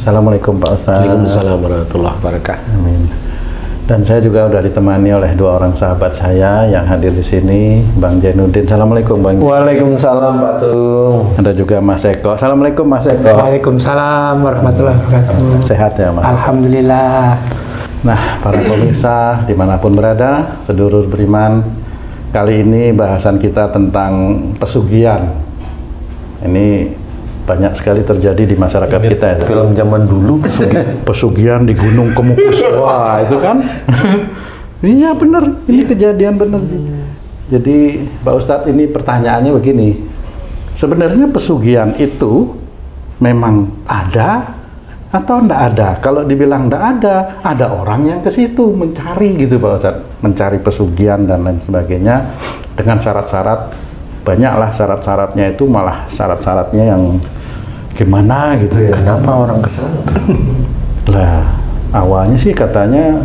Assalamualaikum Pak Ustaz. Waalaikumsalam warahmatullahi wabarakatuh. Amin. Dan saya juga sudah ditemani oleh dua orang sahabat saya yang hadir di sini, Bang Jainuddin. Assalamualaikum Bang. Waalaikumsalam Pak Tung. Ada juga Mas Eko. Assalamualaikum Mas Eko. Waalaikumsalam warahmatullahi wabarakatuh. Sehat ya Mas? Alhamdulillah. Nah, para pemirsa dimanapun berada, sedulur beriman, kali ini bahasan kita tentang pesugihan. Ini banyak sekali terjadi di masyarakat kita ya. Film zaman dulu Pesugihan di Gunung Kemukus. Wah, itu kan. Iya benar, ini kejadian benar. Jadi Pak Ustadz, ini pertanyaannya begini. Sebenarnya pesugihan itu memang ada atau enggak ada? Kalau dibilang enggak ada orang yang ke situ mencari gitu Pak Ustadz, mencari pesugihan dan lain sebagainya dengan syarat-syarat. Banyaklah syarat-syaratnya, itu malah syarat-syaratnya yang gimana gitu ya. Kenapa orang kesana? Lah, awalnya sih katanya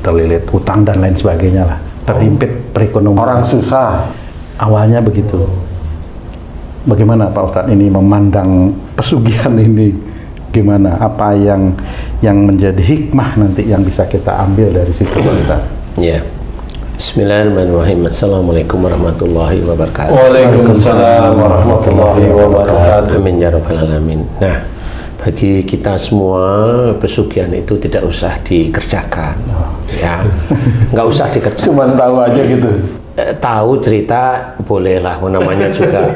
terlilit utang dan lain sebagainya lah, terhimpit perekonomian. Orang susah. Awalnya begitu. Bagaimana Pak Ustadz ini memandang pesugihan ini? Gimana? Apa yang menjadi hikmah nanti yang bisa kita ambil dari situ Pak Ustadz? Ya. Bismillahirrahmanirrahim. Assalamualaikum warahmatullahi wabarakatuh. Waalaikumsalam warahmatullahi wabarakatuh. Amin ya rabbal alamin. Nah, bagi kita semua pesugihan itu tidak usah dikerjakan, ya, nggak usah dikerjakan. Cuman tahu aja gitu. Tahu cerita bolehlah, namanya juga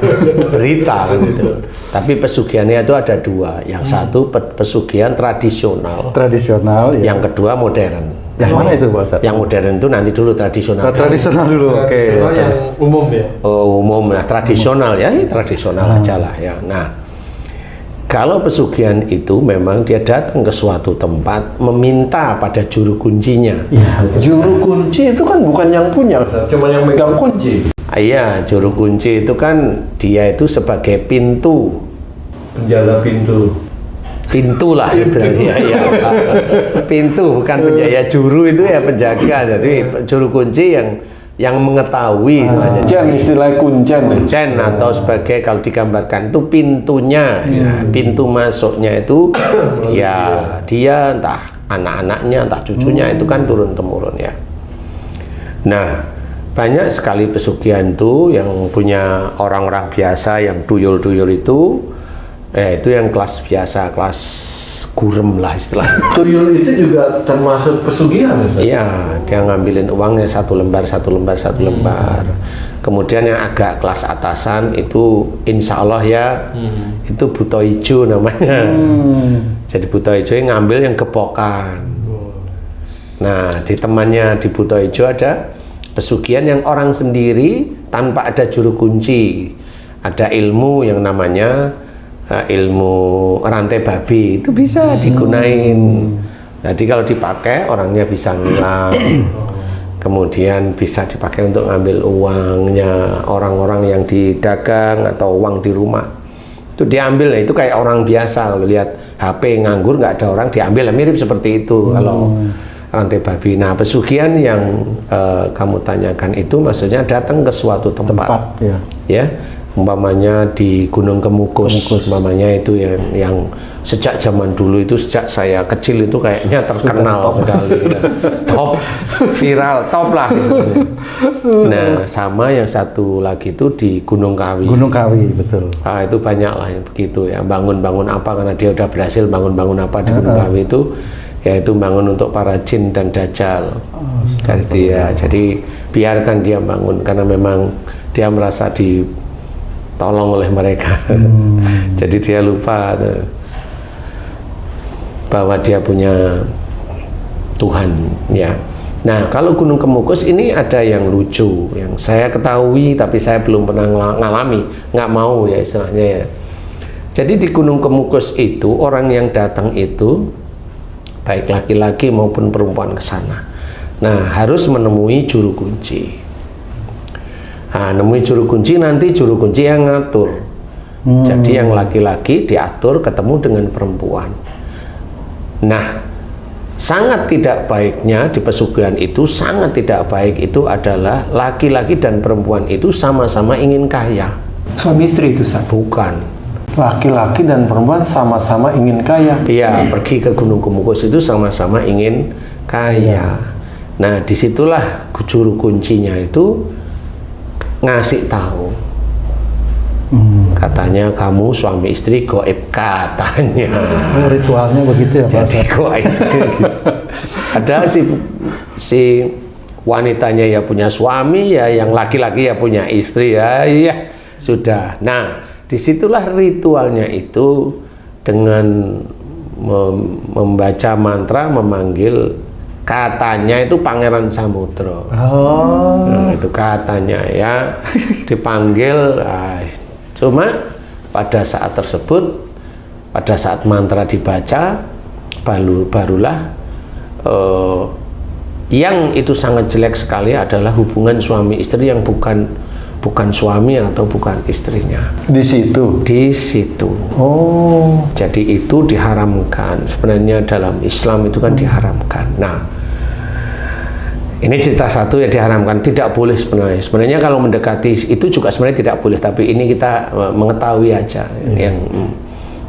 berita gitu. Tapi pesugihannya itu ada dua. Yang satu pesugihan tradisional. Tradisional. Ya. Yang kedua modern. Yang mana itu Pak Ustadz? Yang modern itu nanti dulu tradisional. Tradisional dulu. Oke. Tradisional yang umum ya. Oh, umum. Nah, tradisional ya, tradisional aja lah ya. Nah, kalau pesugihan itu memang dia datang ke suatu tempat meminta pada juru kuncinya. Ya, Juru kunci itu kan bukan yang punya, cuma yang megang kunci. Iya, juru kunci itu kan dia itu sebagai pintu. Penjaga pintu. Pintu lah ya, pintu bukan penjaga. Juru itu ya penjaga, jadi juru kunci yang mengetahui istilahnya. Kuncen, istilah kuncen. Kuncen atau sebagai, kalau digambarkan itu pintunya, ya, pintu masuknya itu dia entah anak-anaknya entah cucunya itu kan turun temurun ya. Nah, banyak sekali pesugihan itu yang punya orang-orang biasa yang tuyul-tuyul itu yang kelas biasa, kelas gurem lah istilahnya. Tuyul itu juga termasuk pesugihan ya? Iya, dia ngambilin uangnya satu lembar. Kemudian yang agak kelas atasan itu insya Allah ya, itu buto ijo namanya. Jadi buto ijo yang ngambil yang gepokan. Nah, di temannya di buto ijo ada pesugihan yang orang sendiri tanpa ada juru kunci. Ada ilmu yang namanya ilmu rantai babi, itu bisa digunain. Jadi kalau dipakai orangnya bisa ngilang. Kemudian bisa dipakai untuk ngambil uangnya orang-orang yang di dagang atau uang di rumah. Itu diambil, itu kayak orang biasa kalau lihat HP nganggur nggak ada orang diambil, mirip seperti itu kalau rantai babi. Nah, pesugihan yang kamu tanyakan itu maksudnya datang ke suatu tempat ya. Umpamanya di Gunung Kemukus. Umpamanya itu yang sejak zaman dulu itu, sejak saya kecil itu kayaknya terkenal sekali, top, viral, top lah misalnya. Nah, sama yang satu lagi itu di Gunung Kawi. Gunung Kawi, betul. Ah, itu banyak lah yang begitu ya, bangun-bangun apa, karena dia udah berhasil bangun-bangun apa di Gunung Kawi itu, yaitu bangun untuk para jin dan dajjal. Jadi biarkan dia bangun, karena memang dia merasa ditolong oleh mereka. Jadi dia lupa bahwa dia punya Tuhan ya. Nah, kalau Gunung Kemukus ini ada yang lucu yang saya ketahui tapi saya belum pernah ngalami, nggak mau ya istilahnya ya. Jadi di Gunung Kemukus itu orang yang datang itu baik laki-laki maupun perempuan ke sana. Nah, harus menemui juru kunci. Nah, nemui juru kunci, nanti juru kunci yang ngatur. Jadi yang laki-laki diatur ketemu dengan perempuan. Nah, sangat tidak baiknya di pesugihan itu, sangat tidak baik itu adalah laki-laki dan perempuan itu sama-sama ingin kaya. Suami istri itu, Sah? Bukan. Laki-laki dan perempuan sama-sama ingin kaya. Iya, pergi ke Gunung Kemukus itu sama-sama ingin kaya. Nah, disitulah juru kuncinya itu ngasih tahu. Katanya kamu suami istri goib katanya. Oh, ritualnya begitu ya Pak? Jadi goib gitu. Ada si wanitanya ya punya suami, ya yang laki-laki ya punya istri, ya iya sudah. Nah, disitulah ritualnya itu dengan membaca mantra, memanggil, katanya itu Pangeran Samudra. Nah, itu katanya ya dipanggil. Cuma pada saat tersebut, pada saat mantra dibaca, barulah yang itu sangat jelek sekali adalah hubungan suami istri yang bukan suami atau bukan istrinya. Di situ? Di situ. Oh. Jadi itu diharamkan. Sebenarnya dalam Islam itu kan diharamkan. Nah, ini cerita satu yang diharamkan, tidak boleh sebenarnya. Sebenarnya kalau mendekati itu juga sebenarnya tidak boleh, tapi ini kita mengetahui aja yang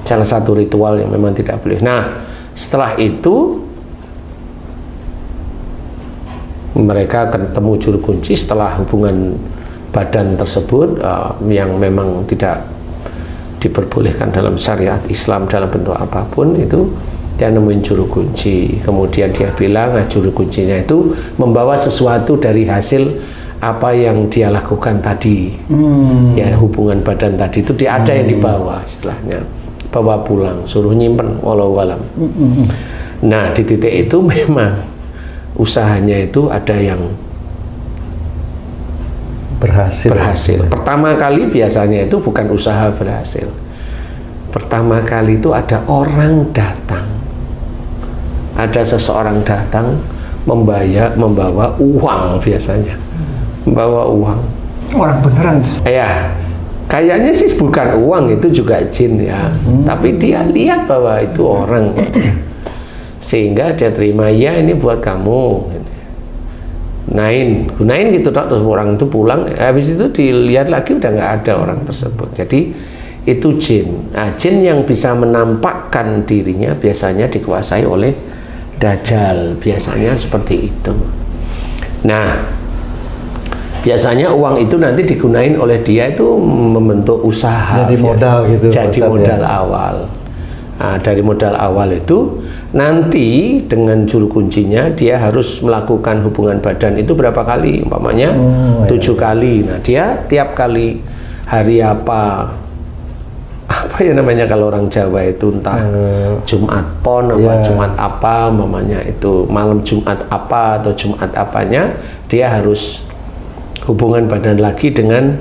salah satu ritual yang memang tidak boleh. Nah, setelah itu mereka ketemu juru kunci setelah hubungan badan tersebut yang memang tidak diperbolehkan dalam syariat Islam dalam bentuk apapun itu. Dia nemuin juru kunci, kemudian dia bilang juru kuncinya itu membawa sesuatu dari hasil apa yang dia lakukan tadi. Ya, hubungan badan tadi itu dia ada yang dibawa, istilahnya bawa pulang, suruh nyimpen walau alam. Nah, di titik itu memang usahanya itu ada yang berhasil. Pertama kali biasanya itu bukan usaha berhasil. Pertama kali itu ada orang datang. Ada seseorang datang membawa uang biasanya. Membawa uang. Orang beneran. Ya, kayaknya sih bukan uang, itu juga jin ya. Tapi dia lihat bahwa itu orang. Sehingga dia terima, ya ini buat kamu. Gunain gitu dok, terus orang itu pulang. Habis itu dilihat lagi udah nggak ada orang tersebut. Jadi itu jin. Nah, jin yang bisa menampakkan dirinya biasanya dikuasai oleh Dajjal, biasanya seperti itu. Nah, biasanya uang itu nanti digunain oleh dia itu membentuk usaha. Jadi modal gitu. Jadi modal awal. Nah, dari modal awal itu nanti dengan juru kuncinya dia harus melakukan hubungan badan itu berapa kali? Umpamanya 7 kali. Nah, dia tiap kali hari apa ya namanya kalau orang Jawa itu entah Jumat Pon apa Jumat apa mamanya itu malam Jumat apa atau Jumat apanya, dia harus hubungan badan lagi dengan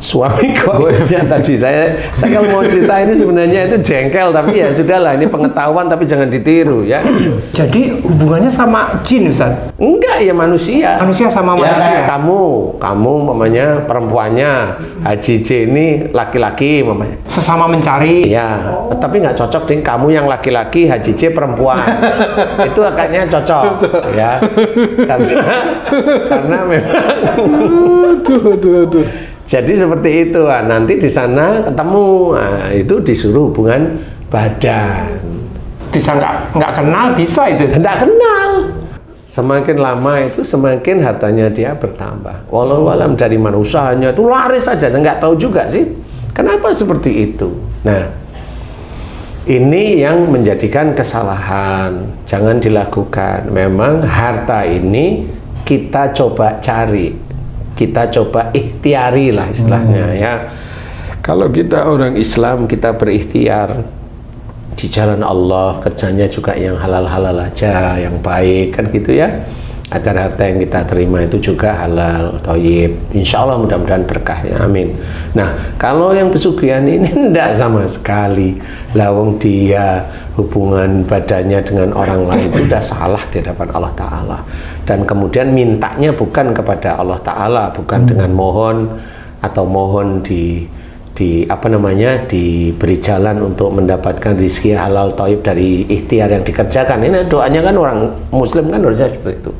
suami goibnya tadi. Saya kalau mau cerita ini sebenarnya itu jengkel, tapi ya sudahlah, ini pengetahuan tapi jangan ditiru ya. Jadi hubungannya sama jin, Ustaz? Enggak, ya manusia. Manusia sama ya, manusia. Kamu mamanya perempuannya, Haji J ini laki-laki mamanya. Sesama mencari. Ya, tapi nggak cocok dengan kamu yang laki-laki, Haji J perempuan. Itu kayaknya cocok ya. Karena memang jadi seperti itu. Nah, nanti di sana ketemu, nah, itu disuruh hubungan badan. Bisa nggak kenal bisa itu? Nggak kenal. Semakin lama itu semakin hartanya dia bertambah. Walau alam dari mana usahanya itu laris saja. Saya nggak tahu juga sih kenapa seperti itu. Nah, ini yang menjadikan kesalahan. Jangan dilakukan. Memang harta ini kita coba cari. Kita coba ikhtiari lah istilahnya ya. Kalau kita orang Islam, kita berikhtiar di jalan Allah, kerjanya juga yang halal-halal aja, yang baik kan gitu ya, agar harta yang kita terima itu juga halal, thayyib. Insya Allah mudah-mudahan berkah ya, amin. Nah, kalau yang pesugihan ini tidak sama sekali. Lawang dia hubungan badannya dengan orang lain itu sudah salah di hadapan Allah Ta'ala. Dan kemudian mintanya bukan kepada Allah Ta'ala, bukan dengan mohon atau mohon diberi jalan untuk mendapatkan rizki halal thayyib dari ikhtiar yang dikerjakan. Ini doanya kan orang Muslim kan harusnya seperti itu.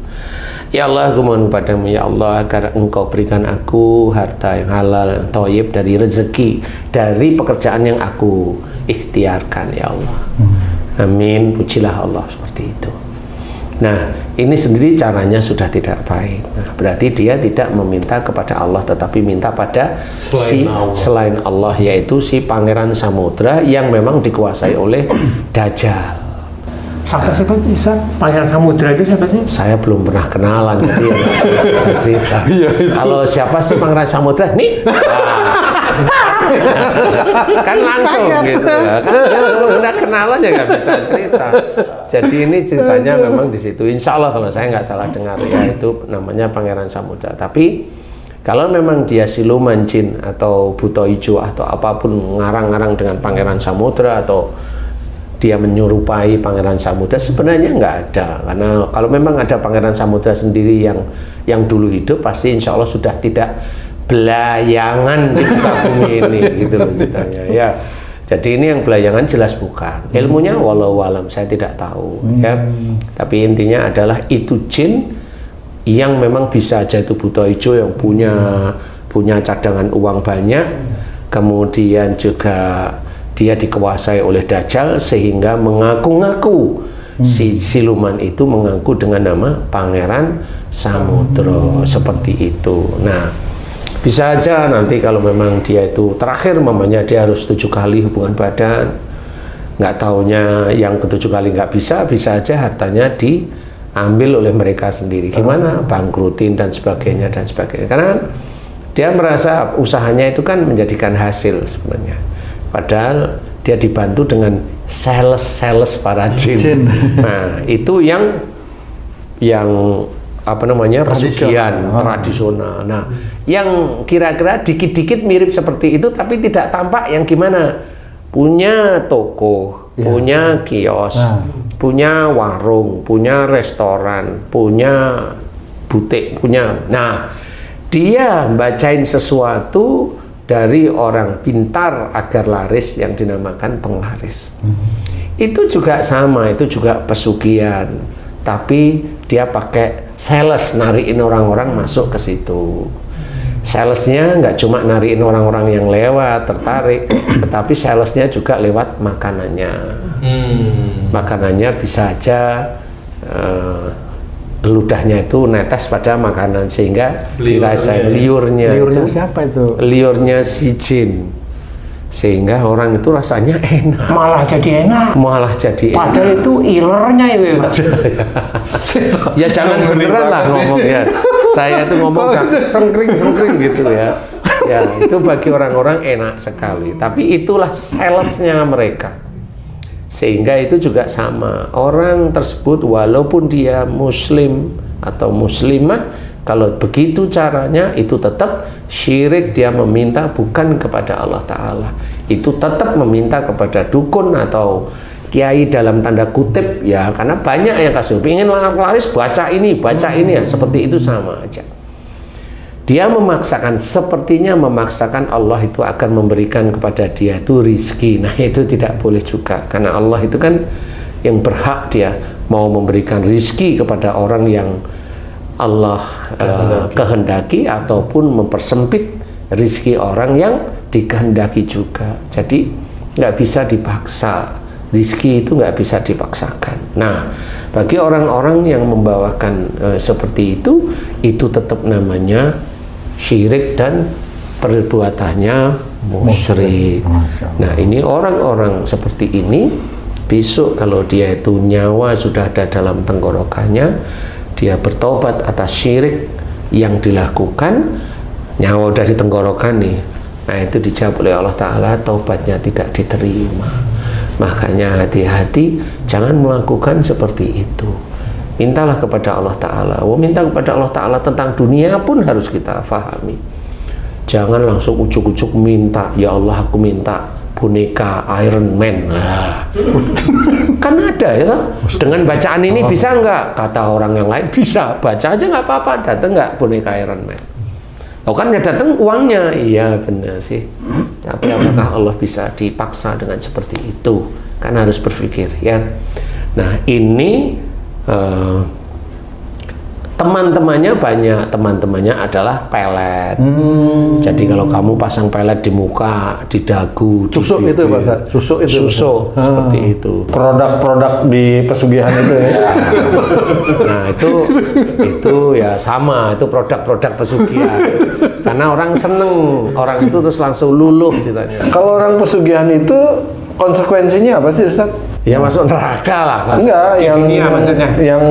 Ya Allah, aku mohon padamu ya Allah agar engkau berikan aku harta yang halal, yang thayyib dari rezeki, dari pekerjaan yang aku ikhtiarkan ya Allah. Amin, pujilah Allah seperti itu. Nah, ini sendiri caranya sudah tidak baik. Nah, berarti dia tidak meminta kepada Allah, tetapi minta pada selain Allah, yaitu si Pangeran Samudra yang memang dikuasai oleh Dajjal. Siapa sih Pak Ustaz? Pangeran Samudra itu siapa sih? Saya belum pernah kenalan, jadi ya nggak bisa cerita. Kalau siapa sih Pangeran Samudra? Nih, kan langsung gitu ya. Kan belum pernah kenalan ya nggak bisa cerita. Jadi ini ceritanya memang di situ. Insya Allah kalau saya nggak salah dengar ya itu namanya Pangeran Samudra. Tapi kalau memang dia siluman jin atau buta hijau atau apapun ngarang-ngarang dengan Pangeran Samudra atau dia menyerupai Pangeran Samudra, sebenarnya nggak ada. Karena kalau memang ada Pangeran Samudra sendiri yang dulu hidup, pasti insya Allah sudah tidak belayangan di muka bumi ini gitu loh ceritanya ya. Jadi ini yang belayangan jelas bukan. Ilmunya walau alam saya tidak tahu ya. Tapi intinya adalah itu jin yang memang bisa aja itu buta hijau yang punya cadangan uang banyak, kemudian juga dia dikuasai oleh Dajjal sehingga mengaku-ngaku si siluman itu mengaku dengan nama Pangeran Samudra seperti itu. Nah, bisa aja nanti kalau memang dia itu terakhir mamanya dia harus 7 kali hubungan badan, nggak taunya yang ke-7 kali nggak bisa aja hartanya diambil oleh mereka sendiri. Gimana? Bangkrutin dan sebagainya karena dia merasa usahanya itu kan menjadikan hasil sebenarnya. Padahal dia dibantu dengan sales para jin. Nah, itu yang apa namanya pesugihan tradisional. Nah, yang kira-kira dikit-dikit mirip seperti itu tapi tidak tampak yang gimana? Punya toko, punya kios, punya warung, punya restoran, punya butik, punya. Nah, dia bacain sesuatu dari orang pintar agar laris yang dinamakan penglaris. Itu juga sama, itu juga pesugihan. Tapi dia pakai sales, nariin orang-orang masuk ke situ. Salesnya nggak cuma nariin orang-orang yang lewat, tertarik, tetapi salesnya juga lewat makanannya. Makanannya bisa aja ludahnya itu netes pada makanan sehingga dirasain liurnya itu, siapa itu? Liurnya si jin sehingga orang itu rasanya enak, malah jadi enak, padahal itu ilernya itu ya jangan beneran lah ngomongnya. Saya itu ngomong sengkring gitu ya itu bagi orang-orang enak sekali, tapi itulah salesnya mereka. Sehingga itu juga sama, orang tersebut walaupun dia muslim atau muslimah, kalau begitu caranya itu tetap syirik. Dia meminta bukan kepada Allah Ta'ala, itu tetap meminta kepada dukun atau kiai dalam tanda kutip ya, karena banyak yang kasih ingin laris baca ini ya, seperti itu sama aja. Dia memaksakan, sepertinya memaksakan Allah itu akan memberikan kepada dia itu rizki. Nah, itu tidak boleh juga, karena Allah itu kan yang berhak dia mau memberikan rizki kepada orang yang Allah kehendaki ataupun mempersempit rizki orang yang dikehendaki juga. Jadi nggak bisa dipaksa, rizki itu nggak bisa dipaksakan. Nah, bagi orang-orang yang membawakan seperti itu tetap namanya syirik dan perbuatannya musyrik. Nah, ini orang-orang seperti ini besok kalau dia itu nyawa sudah ada dalam tenggorokannya, dia bertobat atas syirik yang dilakukan, nyawa udah di tenggorokan nih, nah itu dijawab oleh Allah Ta'ala, taubatnya tidak diterima. Makanya hati-hati, jangan melakukan seperti itu. Mintalah kepada Allah Ta'ala. Minta kepada Allah Ta'ala tentang dunia pun harus kita fahami. Jangan langsung ujuk-ujuk minta, ya Allah aku minta boneka Iron Man. Nah, kan ada ya, dengan bacaan ini bisa nggak? Kata orang yang lain bisa, baca aja nggak apa-apa, datang nggak boneka Iron Man? Oh kan ya datang uangnya, iya benar sih. Tapi apakah Allah bisa dipaksa dengan seperti itu? Kan harus berpikir ya. Nah ini teman-temannya banyak, teman-temannya adalah pelet. Jadi kalau kamu pasang pelet di muka, di dagu, di Susuk itu bibir, Pak Ustadz, susuk itu. susuk seperti itu. Produk-produk di pesugihan itu ya. Nah itu ya sama, itu produk-produk pesugihan. Karena orang seneng, orang itu terus langsung luluh ceritanya. Kalau orang pesugihan itu konsekuensinya apa sih Ustaz? Ya masuk neraka lah. Enggak, Di yang dunia maksudnya. yang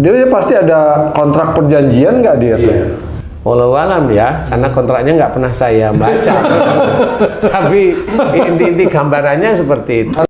dia pasti ada kontrak perjanjian nggak dia tuh? Walau alam ya, karena kontraknya nggak pernah saya baca. Tapi inti-inti gambarannya seperti itu.